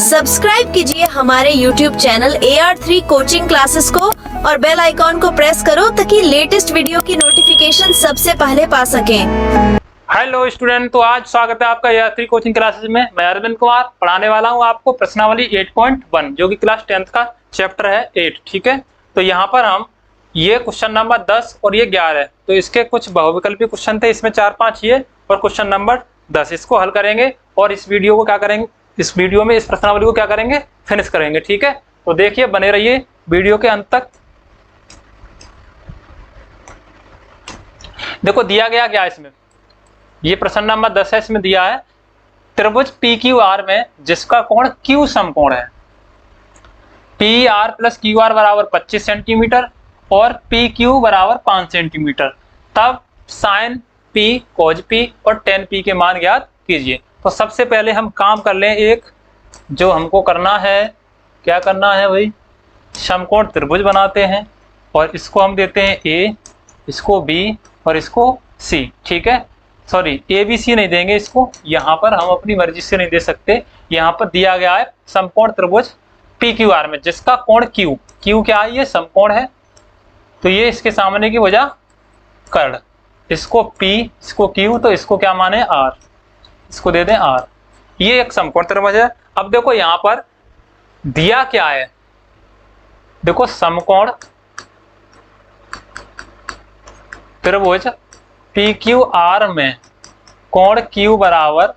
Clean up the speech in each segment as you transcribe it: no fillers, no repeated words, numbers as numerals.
Subscribe कीजिए हमारे YouTube channel AR3 coaching classes को और बेल आइकॉन को प्रेस करो ताकि लेटेस्ट वीडियो की नोटिफिकेशन सबसे पहले पा सकें। हेलो स्टूडेंट, तो आज स्वागत है आपका AR3 कोचिंग क्लासेस में। मैं अरविंद कुमार पढ़ाने वाला हूं आपको प्रश्नावली 8.1 जो कि क्लास 10th का चैप्टर है 8। ठीक है, तो यहाँ पर हम ये क्वेश्चन नंबर 10 और ये 11, तो इसके कुछ बहुविकल्पी क्वेश्चन थे, इसमें 4-5 ये और क्वेश्चन नंबर 10 इसको हल करेंगे और इस वीडियो को क्या करेंगे, इस वीडियो में इस प्रश्नावली को क्या करेंगे, फिनिश करेंगे। ठीक है, तो देखिए, बने रहिए वीडियो के अंत तक। देखो दिया गया क्या इसमें, ये प्रश्न नंबर 10 है। इसमें दिया है त्रिभुज PQR में जिसका कोण Q समकोण है, PR प्लस QR बराबर 25 सेंटीमीटर और PQ बराबर 5 सेंटीमीटर, तब साइन P cos P और tan P के मान ज्ञात कीजिए। तो सबसे पहले हम काम कर लें, एक जो हमको करना है, क्या करना है भाई, समकोण त्रिभुज बनाते हैं और इसको हम देते हैं A, इसको B और इसको C। ठीक है, सॉरी ABC नहीं देंगे इसको, यहाँ पर हम अपनी मर्जी से नहीं दे सकते। यहाँ पर दिया गया है समकोण त्रिभुज PQR में जिसका कोण Q क्या है, ये समकोण है, तो ये इसके सामने की वजह कर्ण, इसको P इसको Q, तो इसको क्या माने R, इसको दे दें R। ये एक समकोण त्रिभुज है। अब देखो यहाँ पर दिया क्या है, देखो समकोण त्रिभुज PQR में कोण Q बराबर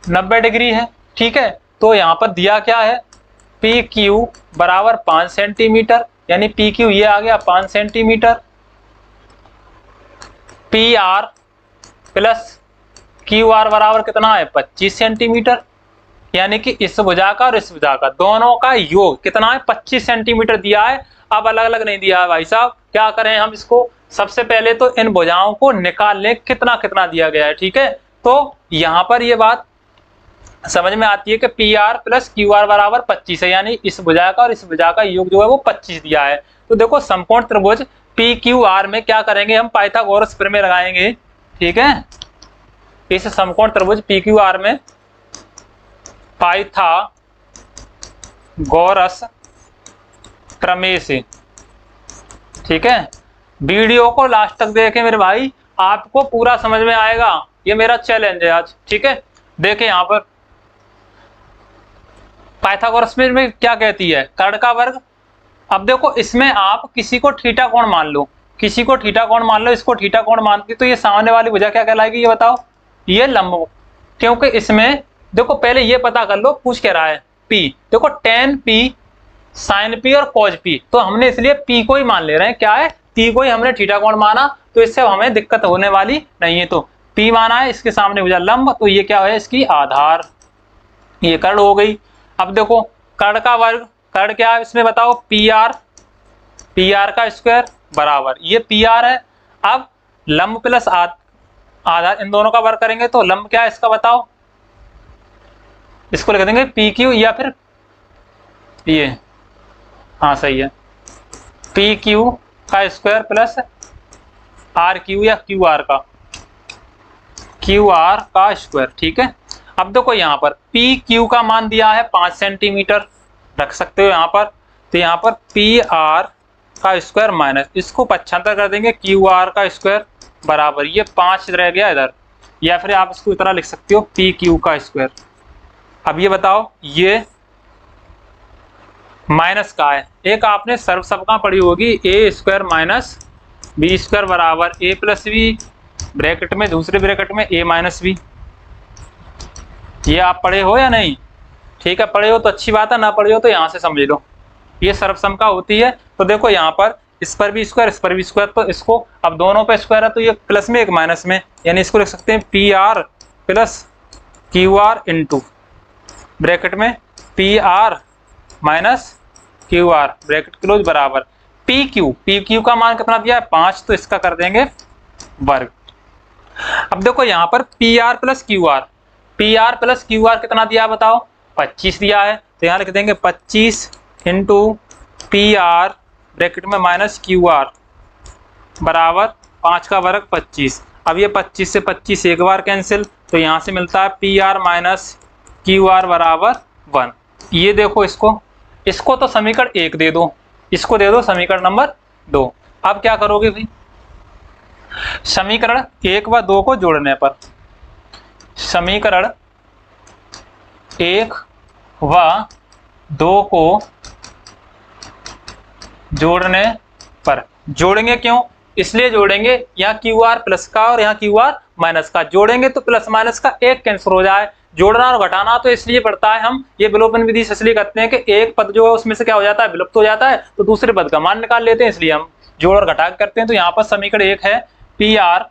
90 डिग्री है। ठीक है, तो यहाँ पर दिया क्या है, PQ बराबर 5 सेंटीमीटर, यानी PQ ये आ गया 5 सेंटीमीटर, PR प्लस QR बराबर कितना है 25 सेंटीमीटर, यानी कि इस भुजा का और इस भुजा का दोनों का योग कितना है 25 सेंटीमीटर दिया है। अब अलग अलग नहीं दिया है भाई साहब, क्या करें हम इसको, सबसे पहले तो इन भुजाओं को निकाल लें कितना कितना दिया गया है। ठीक है, तो यहाँ पर ये बात समझ में आती है कि PR प्लस QR बराबर 25 है, यानी इस भुजा का और इस भुजा का योग जो है वो 25 दिया है। तो देखो समकोण त्रिभुज PQR में क्या करेंगे, हम पाइथागोरस प्रमेय लगाएंगे। ठीक है, इस समकोण त्रिभुज PQR में पाइथागोरस प्रमेय से, ठीक है, वीडियो को लास्ट तक देखें मेरे भाई, आपको पूरा समझ में आएगा, ये मेरा चैलेंज है आज। ठीक है, देखें यहाँ पर पाइथागोरस में क्या कहती है, कर्ण का वर्ग। अब देखो इसमें आप किसी को थीटा कोण मान लो, किसी को थीटा कोण मान लो, इसको थीटा कोण मानती, तो ये सामने वाली भुजा क्या कहलाएगी, ये बताओ, ये लंब, क्योंकि इसमें देखो पहले ये पता कर लो पूछ क्या रहा है, P, देखो tan P sin P और cos P, तो हमने इसलिए P को ही मान ले रहे हैं, क्या है, P को ही हमने थीटा कोण माना, तो इससे हमें दिक्कत होने वाली नहीं है। तो P माना है, इसके सामने भुजा लंब, तो ये क्या है, इसकी आधार, ये कर्ण हो गई। अब देखो कर्ण का वर्ग, कर्ण क्या है इसमें बताओ, PR का स्क्वायर बराबर, ये PR है। अब लंब प्लस आधार, इन दोनों का वर्ग करेंगे तो लंब क्या है इसका बताओ, इसको लिख देंगे PQ या फिर ये, हाँ सही है, PQ का स्क्वायर प्लस RQ या QR का स्क्वायर। ठीक है, अब देखो यहाँ पर PQ का मान दिया है 5 सेंटीमीटर, रख सकते हो यहाँ पर, तो यहाँ पर PR का स्क्वायर माइनस, इसको 75 कर देंगे, QR का स्क्वायर बराबर, ये 5 रह गया इधर, या फिर आप इसको इतना लिख सकते हो PQ का स्क्वायर। अब ये बताओ, ये माइनस का है, एक आपने सर्व सबका पढ़ी होगी, A square minus B square बराबर A प्लस बी, ब्रैकेट में दूसरे ब्रैकेट में A माइनस बी, ये आप पढ़े हो या नहीं? ठीक है, पढ़े हो तो अच्छी बात है, ना पढ़े हो तो यहाँ से समझ लो, ये सर्वसमका होती है। तो देखो यहाँ पर इस पर भी स्क्वायर, इस पर भी स्क्वायर, तो इसको अब दोनों पे स्क्वायर है, तो ये प्लस में एक माइनस में, यानी इसको लिख सकते हैं PR plus QR into bracket में PR minus QR bracket close बराबर PQ का मान कितना दिया है 5, तो इसका कर देंगे वर्ग। अब देखो यहाँ पर PR प्लस QR कितना दिया बताओ, 25 दिया है, तो यहाँ लिख देंगे 25 इंटू PR ब्रैकेट में माइनस QR बराबर 5 का वर्ग 25। अब ये 25 से 25 एक बार कैंसिल, तो यहाँ से मिलता है PR माइनस QR बराबर 1। ये देखो इसको तो समीकरण 1 दे दो, इसको दे दो समीकरण नंबर 2। अब क्या करोगे भाई, समीकरण 1 व 2 को जोड़ने पर, समीकरण 1 व 2 को जोड़ने पर, जोड़ेंगे क्यों, इसलिए जोड़ेंगे यहाँ क्यू आर प्लस का और यहाँ क्यू आर माइनस का, जोड़ेंगे तो प्लस माइनस का एक कैंसिल हो जाए। जोड़ना और घटाना तो इसलिए पड़ता है, हम ये विलोपन विधि से इसलिए करते हैं कि एक पद जो है उसमें से क्या हो जाता है, विलुप्त हो जाता है, तो दूसरे पद का मान निकाल लेते हैं, इसलिए हम जोड़ और घटा करते हैं। तो यहाँ पर समीकरण 1 है P R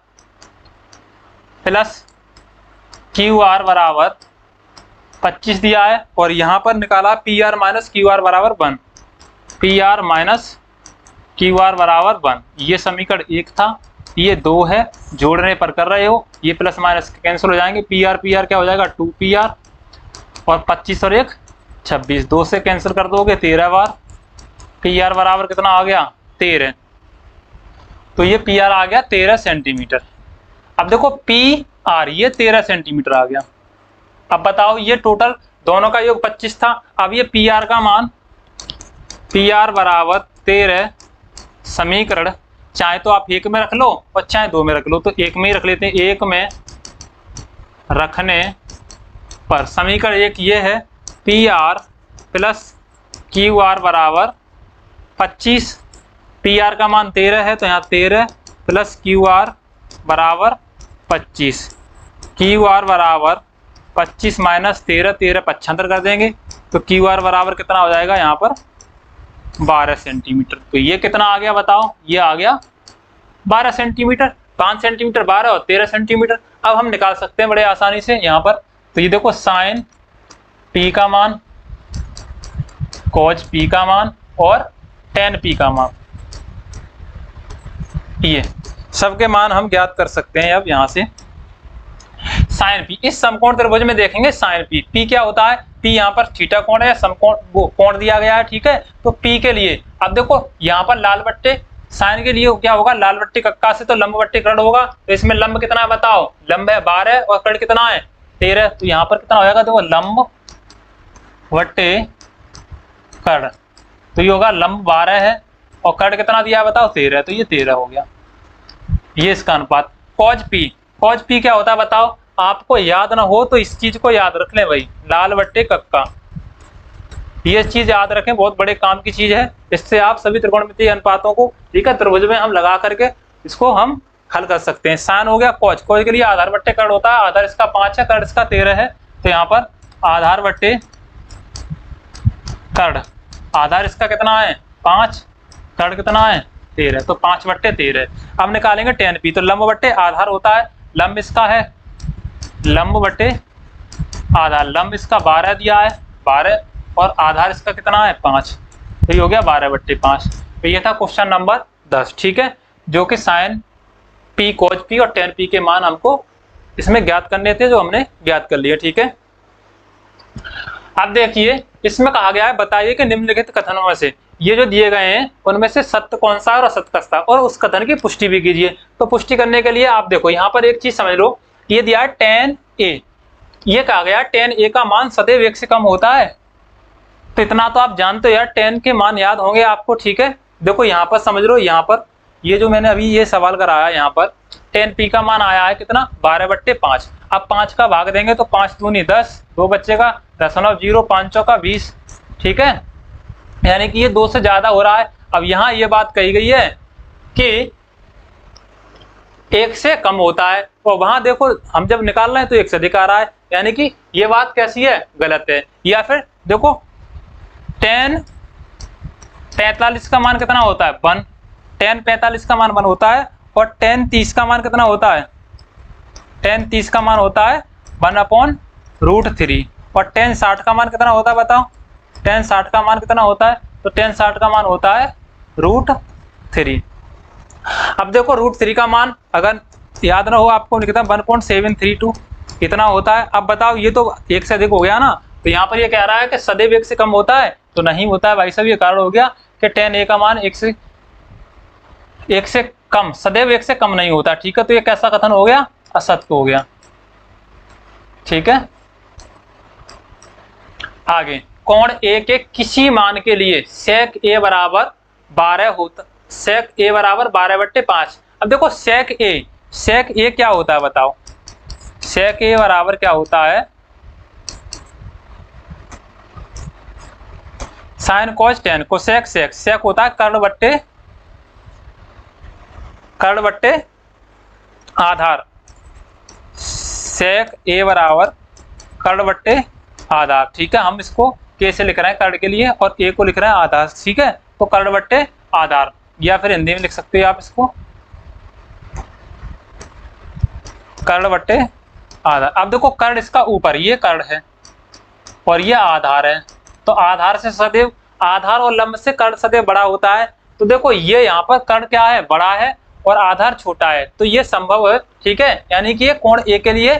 plus Q R बराबर 25 दिया है, और यहाँ पर निकाला P R minus Q R बराबर 1, P R minus Q R बराबर 1। ये समीकरण 1 था, ये 2 है, जोड़ने पर कर रहे हो, ये प्लस माइनस कैंसिल हो जाएंगे, पी आर क्या हो जाएगा 2 पी आर, और 25 और 1 26, 2 से कैंसिल कर दोगे 13 बार, पी आर बराबर कितना आ गया 13, तो ये पी आर आ गया 13 सेंटीमीटर। अब देखो पी आर ये 13 सेंटीमीटर आ गया। अब बताओ ये टोटल दोनों का योग 25 था, अब ये पी आर का मान, पी आर बराबर 13 समीकरण, चाहे तो आप 1 में रख लो और चाहे 2 में रख लो, तो 1 में ही रख लेते हैं। 1 में रखने पर समीकरण 1 ये है P R plus Q R बराबर 25, पी आर का मान 13 है तो यहाँ 13 प्लस क्यू आर बराबर 25, क्यू आर बराबर 25 माइनस 13, 13 75 कर देंगे, तो क्यू आर बराबर कितना हो जाएगा यहाँ पर 12 सेंटीमीटर। तो ये कितना आ गया बताओ, ये आ गया 12 सेंटीमीटर, 5 सेंटीमीटर 12 और 13 सेंटीमीटर। अब हम निकाल सकते हैं बड़े आसानी से यहाँ पर, तो ये देखो साइन पी का मान, कॉज पी का मान और टेन पी का मान, ये सबके मान हम ज्ञात कर सकते हैं। अब यहाँ से साइन पी, इस समकोण त्रिभुज में देखेंगे साइन पी, पी क्या होता है, पी यहाँ पर थीटा कोण है, समकोण वो कोण दिया गया है, ठीक है। तो पी के लिए अब देखो यहाँ पर लाल बट्टे, साइन के लिए क्या होगा, लाल बट्टे कक्का से तो लंब बट्टे कर्ण होगा, तो इसमें लंब कितना है बताओ, लंब है 12 और कर्ण कितना है 13, तो यहाँ पर कितना हो जाएगा देखो लंब बट्टे कर्ण, तो ये होगा लंब 12 है और कर्ण कितना दिया है बताओ 13, तो ये 13 हो गया, ये इसका अनुपात। कॉज पी क्या होता है बताओ, आपको याद ना हो तो इस चीज को याद रख लें भाई, लाल बट्टे कक्का, ये चीज याद रखें, बहुत बड़े काम की चीज है, इससे आप सभी त्रिकोणमितीय अनुपातों को, ठीक है, त्रिभुज में हम लगा करके इसको हम हल कर सकते हैं। साइन हो गया कॉज के लिए आधार बट्टे कर्ण होता है, आधार इसका 5 है, कर्ण इसका 13 है, तो यहाँ पर आधार बट्टे कर्ण, आधार इसका कितना है 5, कर्ण कितना है 13, तो 5 बट्टे 13। अब निकालेंगे टेन पी, तो लंब बट्टे आधार होता है, लंब इसका है लंब बट्टे आधार, लंब इसका 12 दिया है 12 और आधार इसका कितना है 5, तो ये हो गया 12 बट्टे 5। तो ये था क्वेश्चन नंबर 10, ठीक है, जो कि साइन पी कोज पी और टेन पी के मान हमको इसमें ज्ञात करने थे, जो हमने ज्ञात कर लिया, ठीक है। अब देखिए इसमें कहा गया है बताइए कि निम्नलिखित कथनों में से, ये जो दिए गए हैं उनमें से सत्य कौन सा है और असत्य कौन सा, और उस कथन की पुष्टि भी कीजिए। तो पुष्टि करने के लिए आप देखो यहाँ पर एक चीज समझ लो, ये दिया है टेन ए, ये कहा गया टेन ए का मान सदैव 1 से कम होता है, तो इतना तो आप जानते हो यार, टेन के मान याद होंगे आपको, ठीक है। देखो यहाँ पर समझ लो, यहाँ पर ये जो मैंने अभी ये सवाल कराया, यहाँ पर टेन पी का मान आया है कितना 12 बट्टे 5। अब 5 का भाग देंगे तो 5 दूनी 10, 2 बच्चे का 0.0, 5 का 20, ठीक है, यानी कि ये 2 से ज्यादा हो रहा है। अब यहाँ ये बात कही गई है कि 1 से कम होता है, और वहां देखो हम जब निकाल रहे हैं तो 1 से अधिक आ रहा है, यानी कि ये बात कैसी है, गलत है। या फिर देखो टेन 45 का मान कितना होता है 1, टेन 45 का मान 1 होता है, और टेन 30 का मान कितना होता है, टेन 30 का मान होता है 1/√3, और टेन 60 का मान कितना होता है बताओ, टेन 60 का मान कितना होता है, तो टेन 60 का मान होता है √3। अब देखो √3 का मान अगर याद ना हो आपको, लिखता 1.732 इतना होता है। अब बताओ ये तो 1 से अधिक हो गया ना, तो यहाँ पर ये कह रहा है कि सदैव 1 से कम होता है, तो नहीं होता है भाई साहब, ये कारण हो गया कि टेन ए का मान 1 से कम, सदैव 1 से कम नहीं होता, ठीक है। तो ये कैसा कथन हो गया, असत्य हो गया, ठीक है। आगे कोण ए के किसी मान के लिए सेक ए बराबर 12 होता, सेक ए बराबर 12/5। अब देखो सेक ए क्या होता है बताओ, सेक ए बराबर क्या होता है, sine cos tan, cosec sec, sec होता है कर्ण बट्टे आधार, सेक ए बराबर कर्ण बट्टे आधार। ठीक है, हम इसको के से लिख रहे हैं कर्ण के लिए और ए को लिख रहे हैं आधार। ठीक है, तो कर्ण बट्टे आधार, या फिर हिंदी में लिख सकते हो आप इसको कर्ण बट्टे आधार। अब देखो कर्ण इसका ऊपर, ये कर्ण है और ये आधार है, तो आधार से सदैव, आधार और लंब से कर्ण सदैव बड़ा होता है। तो देखो ये यहाँ पर कर्ण क्या है, बड़ा है और आधार छोटा है, तो ये संभव है। ठीक है, यानी कि ये कोण ए के लिए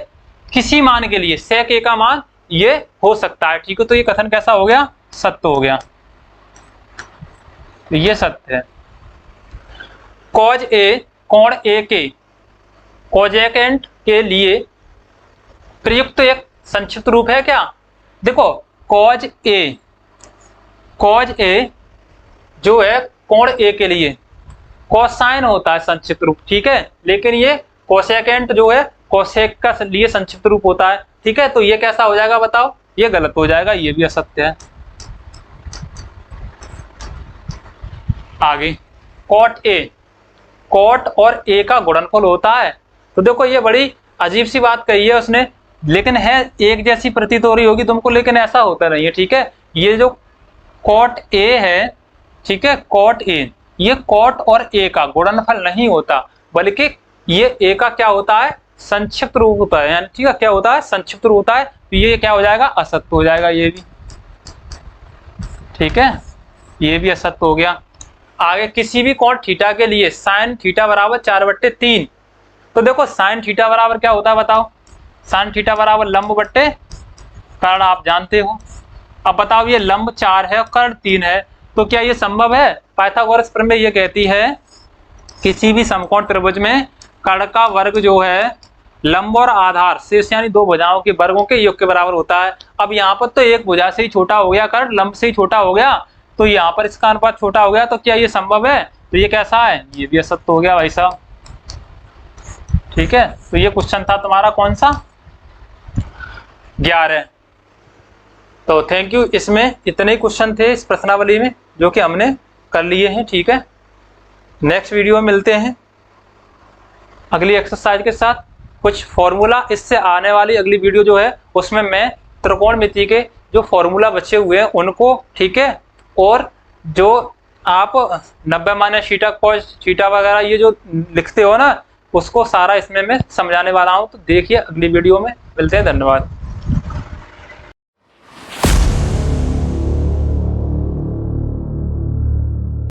किसी मान के लिए सेक ए का मान ये हो सकता है। ठीक है, तो ये कथन कैसा हो गया, सत्य हो गया, तो ये सत्य है। कॉज ए, कोण ए के कोजेकेंट के लिए प्रयुक्त एक संक्षिप्त रूप है क्या, देखो कॉज ए जो है कोण ए के लिए कोसाइन होता है संक्षिप्त रूप। ठीक है, लेकिन ये कोसेकेंट जो है कोसेक का लिए संक्षिप्त रूप होता है। ठीक है, तो ये कैसा हो जाएगा बताओ, ये गलत हो जाएगा, ये भी असत्य है। आगे कोट और ए का गुणनफल होता है, तो देखो ये बड़ी अजीब सी बात कही है उसने, लेकिन है एक जैसी प्रतीत हो रही होगी तुमको, लेकिन ऐसा होता नहीं है। ठीक है, ये जो कोट ए है, ठीक है, कोट ए, ये कोट और ए का गुणनफल नहीं होता, बल्कि ये ए का क्या होता है, संक्षिप्त रूप होता है। यानी ठीक है, क्या होता है, संक्षिप्त रूप होता है, तो ये क्या हो जाएगा, असत्य हो जाएगा ये भी। ठीक है, ये भी असत्य हो गया। आगे किसी भी कोण थीटा के लिए साइन थीटा बराबर 4/3, तो देखो साइन थीटा बराबर क्या होता है बताओ, साइन थीटा बराबर लंब बट्टे कर्ण, आप जानते हो। अब बताओ ये लंब 4 है और कर्ण 3 है, तो क्या ये संभव है, पाइथागोरस प्रमेय ये कहती है किसी भी समकोण त्रिभुज में कर्ण का वर्ग जो है लंब और आधार शेष यानी दो भुजाओं के वर्गों के योग के बराबर होता है। अब यहाँ पर तो एक भुजा से ही छोटा हो गया कर्ण, लंब से ही छोटा हो गया, तो यहाँ पर इसका अनुपात छोटा हो गया, तो क्या ये संभव है, तो ये कैसा है, ये भी असत्य हो गया भाई साहब। ठीक है, तो ये क्वेश्चन था तुम्हारा कौन सा, 11। तो थैंक यू, इसमें इतने ही क्वेश्चन थे इस प्रश्नावली में जो कि हमने कर लिए हैं। ठीक है, नेक्स्ट वीडियो में मिलते हैं अगली एक्सरसाइज के साथ, कुछ फॉर्मूला। इससे आने वाली अगली वीडियो जो है उसमें मैं त्रिकोणमिति के जो फॉर्मूला बचे हुए हैं उनको, ठीक है, और जो आप 90 - थीटा कॉस थीटा वगैरह ये जो लिखते हो ना, उसको सारा इसमें मैं समझाने वाला हूँ। तो देखिए अगली वीडियो में, मिलते हैं, धन्यवाद।